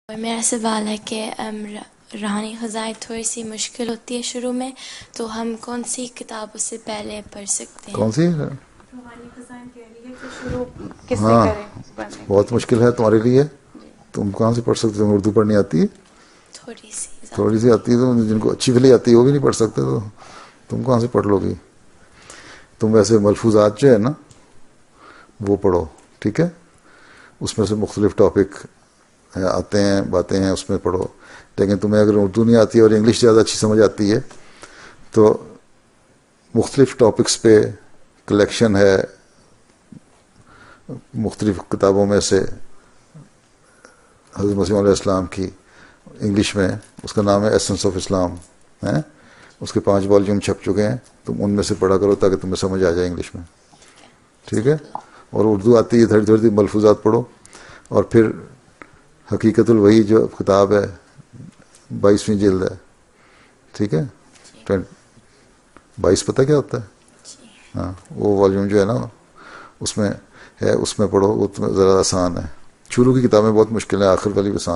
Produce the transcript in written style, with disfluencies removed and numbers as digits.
اور میرا سوال ہے کہ روحانی خزائن تھوڑی سی مشکل ہوتی ہے شروع میں، تو ہم کون سی کتاب اس سے پہلے پڑھ سکتے ہیں؟ کون سی؟ روحانی خزائن کہہ رہی ہے کہ شروع کس سے ہاں کریں پڑھنے بہت کی؟ مشکل ہے تمہارے لیے. جی تم کہاں سے پڑھ سکتے؟ تم اردو پڑھنی آتی ہے؟ تھوڑی سی تھوڑی زیادہ سی آتی ہے تو جن کو اچھی بھلی آتی ہے وہ بھی نہیں پڑھ سکتے، تو تم کہاں سے پڑھ لو گی؟ تم ویسے ملفوظات جو ہے نا وہ پڑھو، ٹھیک ہے؟ اس میں سے مختلف ٹاپک آتے ہیں، باتیں ہیں، اس میں پڑھو. لیکن تمہیں اگر اردو نہیں آتی ہے اور انگلش زیادہ اچھی سمجھ آتی ہے تو مختلف ٹاپکس پہ کلیکشن ہے مختلف کتابوں میں سے حضرت مسیح علیہ السلام کی، انگلش میں اس کا نام ہے ایسنس آف اسلام ہے. اس کے 5 والیوم چھپ چکے ہیں، تم ان میں سے پڑھا کرو تاکہ تمہیں سمجھ آ جائے انگلش میں، ٹھیک ہے؟ اور اردو آتی ہے تھوڑی تھوڑی ملفوظات پڑھو. اور پھر حقیقت الوحی جو کتاب ہے 22ویں جلد ہے، ٹھیک ہے؟ 22 پتہ کیا ہوتا ہے؟ جی ہاں وہ والیوم جو ہے نا اس میں ہے، اس میں پڑھو، وہ ذرا آسان ہے. شروع کی کتابیں بہت مشکل ہیں، آخر والی بھی آسان.